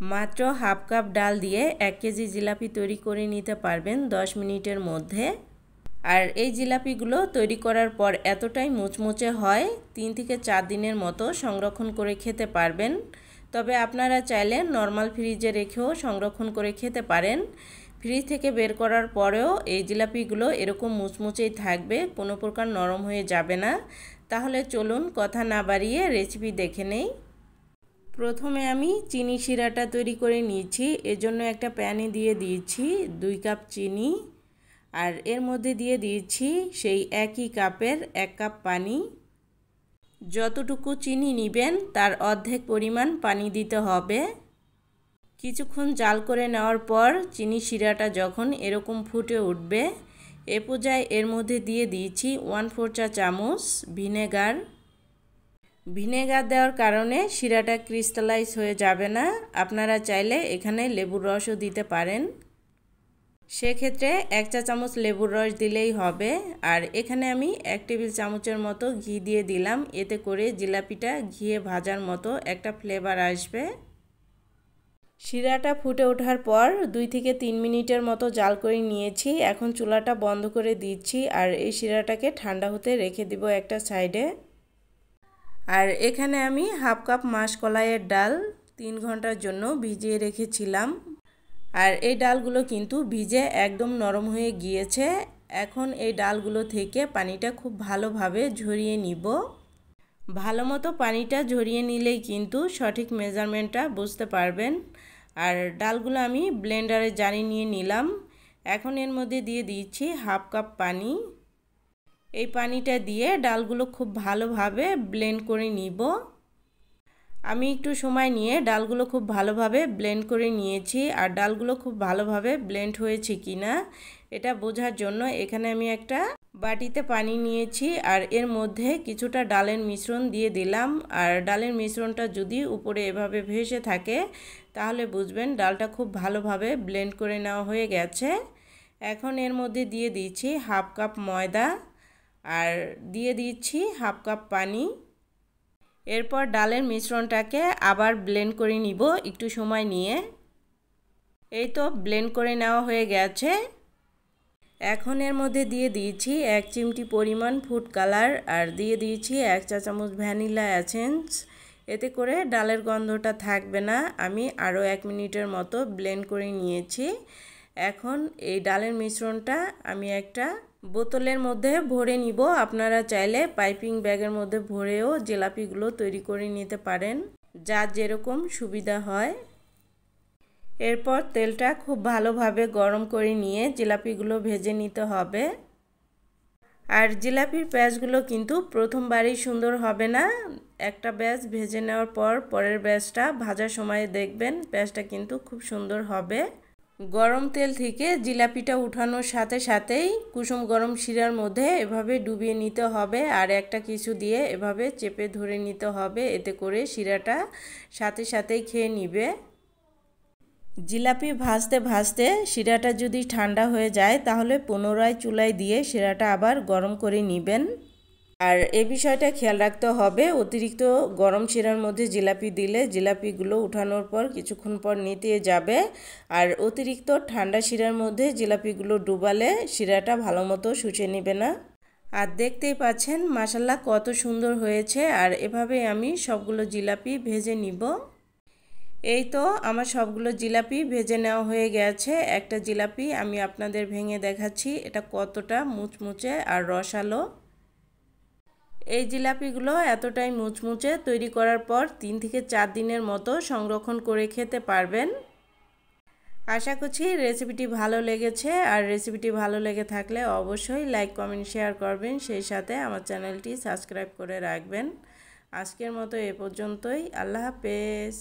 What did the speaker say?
মাত্র half cup ডাল দিয়ে 1 কেজি জিলাপি তৈরি করে নিতে পারবেন 10 মিনিটের মধ্যে। আর এই জিলাপিগুলো তৈরি করার পর এতটাই মুচমুচে হয় 3 থেকে 4 দিনের মতো সংরক্ষণ করে খেতে পারবেন। তবে আপনারা চাইলে নর্মাল ফ্রিজে রেখেও সংরক্ষণ করে খেতে পারেন। ফ্রিজ থেকে বের করার পরেও এই জিলাপিগুলো এরকম মুচমুচেই থাকবে, কোনো প্রকার নরম হয়ে যাবে না। তাহলে চলুন কথা না বাড়িয়ে রেসিপি দেখে নেই। প্রথমে আমি চিনি শিরাটা তৈরি করে নিয়েছি। এজন্য একটা প্যানে দিয়ে দিয়েছি 2 কাপ চিনি, আর এর মধ্যে দিয়ে দিয়েছি সেই একই কাপের 1 কাপ পানি। যতটুকু চিনি নেবেন তার অর্ধেক পরিমাণ পানি দিতে হবে। কিছুক্ষণ জাল করে নেওয়ার পর চিনি শিরাটা যখন এরকম ফুটে উঠবে, এ পর্যায়ে এর মধ্যে দিয়ে দিয়েছি 1/4 চা চামচ ভিনেগার। ভিনেগার দেওয়ার কারণে শিরাটা ক্রিস্টালাইজ হয়ে যাবে না। আপনারা চাইলে এখানে লেবুর রসও দিতে পারেন, সেক্ষেত্রে 1 চা চামচ লেবুর রস দিলেই হবে। আর এখানে আমি 1 টেবিল চামচের মতো ঘি দিয়ে দিলাম, এতে করে জিলাপিটা ঘিয়ে ভাজার মতো একটা ফ্লেভার আসবে। শিরাটা ফুটে ওঠার পর 2 থেকে 3 মিনিটের মতো জাল করে নিয়েছি। এখন চুলাটা বন্ধ করে দিচ্ছি আর এই শিরাটাকে ঠান্ডা হতে রেখে দিব একটা সাইডে। আর এখানে আমি হাফ কাপ মাসকলাইয়ের ডাল 3 ঘন্টার জন্য ভিজিয়ে রেখেছিলাম। আর এই ডালগুলো কিন্তু ভিজে একদম নরম হয়ে গিয়েছে। এখন এই ডালগুলো থেকে পানিটা খুব ভালোভাবে ঝরিয়ে নিব। ভালো মতো পানিটা ঝরিয়ে নিলেই কিন্তু সঠিক মেজারমেন্টটা বুঝতে পারবেন। আর ডালগুলো আমি ব্লেন্ডারে জারি নিয়ে নিলাম। এখন এর মধ্যে দিয়ে দিচ্ছি হাফ কাপ পানি। এই পানিটা দিয়ে ডালগুলো খুব ভালোভাবে ব্লেন্ড করে নিব। আমি একটু সময় নিয়ে ডালগুলো খুব ভালোভাবে ব্লেন্ড করে নিয়েছি। আর ডালগুলো খুব ভালোভাবে ব্লেন্ড হয়েছে কিনা এটা বোঝার জন্য এখানে আমি একটা বাটিতে পানি নিয়েছি আর এর মধ্যে কিছুটা ডালের মিশ্রণ দিয়ে দিলাম। আর ডালের মিশ্রণটা যদি উপরে এভাবে ভেসে থাকে তাহলে বুঝবেন ডালটা খুব ভালোভাবে ব্লেন্ড করে নেওয়া হয়ে গেছে। এখন এর মধ্যে দিয়ে দিচ্ছি হাফ কাপ ময়দা আর দিয়ে দিচ্ছি হাফ কাপ পানি। এরপর ডালের মিশ্রণটাকে আবার ব্লেন্ড করে নিব একটু সময় নিয়ে। এই তো ব্লেন্ড করে নেওয়া হয়ে গেছে। এখন এর মধ্যে দিয়ে দিয়েছি 1 চিমটি পরিমাণ ফুড কালার আর দিয়ে দিয়েছি 1 চা চামচ ভ্যানিলা এসেন্স। এতে করে ডালের গন্ধটা থাকবে না। আমি আরও 1 মিনিটের মতো ব্লেন্ড করে নিয়েছি। এখন এই ডালের মিশ্রণটা আমি একটা বোতলের মধ্যে ভরে নিব। আপনারা চাইলে পাইপিং ব্যাগের মধ্যে ভরেও জিলাপিগুলো তৈরি করে নিতে পারেন, যার যেরকম সুবিধা হয়। এরপর তেলটা খুব ভালোভাবে গরম করে নিয়ে জিলাপিগুলো ভেজে নিতে হবে। আর জিলাপির ব্যাচগুলো কিন্তু প্রথমবারই সুন্দর হবে না। একটা ব্যাচ ভেজে নেওয়ার পর পরের ব্যাচটা ভাজার সময় দেখবেন ব্যাচটা কিন্তু খুব সুন্দর হবে। গরম তেল থেকে জিলাপিটা উঠানোর সাথে সাথেই কুসুম গরম শিরার মধ্যে এভাবে ডুবিয়ে নিতে হবে আর একটা কিছু দিয়ে এভাবে চেপে ধরে নিতে হবে, এতে করে শিরাটা সাথে সাথেই খেয়ে নিবে। জিলাপি ভাজতে ভাজতে শিরাটা যদি ঠান্ডা হয়ে যায় তাহলে পুনরায় চুলায় দিয়ে শিরাটা আবার গরম করে নেবেন। আর এই বিষয়টা খেয়াল রাখতে হবে, অতিরিক্ত গরম শিরার মধ্যে জিলাপি দিলে জিলাপিগুলো উঠানোর পর কিছুক্ষণ পর নেতিয়ে যাবে। আর অতিরিক্ত ঠান্ডা শিরার মধ্যে জিলাপিগুলো ডুবালে শিরাটা ভালো মতো শুষে নেবে না। আর দেখতেই পাচ্ছেন মাশাআল্লাহ কত সুন্দর হয়েছে। আর এভাবে আমি সবগুলো জিলাপি ভেজে নিব। এই তো আমার সবগুলো জিলাপি ভেজে নেওয়া হয়ে গেছে। একটা জিলাপি আমি আপনাদের ভেঙে দেখাচ্ছি এটা কতটা মুচমুচে আর রসালো। এই জিলাপিগুলো এতটাই মুচমুচে, তৈরি করার পর 3 থেকে 4 দিনের মতো সংরক্ষণ করে খেতে পারবেন। আশা করছি রেসিপিটি ভালো লেগেছে। আর রেসিপিটি ভালো লেগে থাকলে অবশ্যই লাইক কমেন্ট শেয়ার করবেন, সেই সাথে আমার চ্যানেলটি সাবস্ক্রাইব করে রাখবেন। আজকের মতো এ পর্যন্তই। আল্লাহ হাফেজ।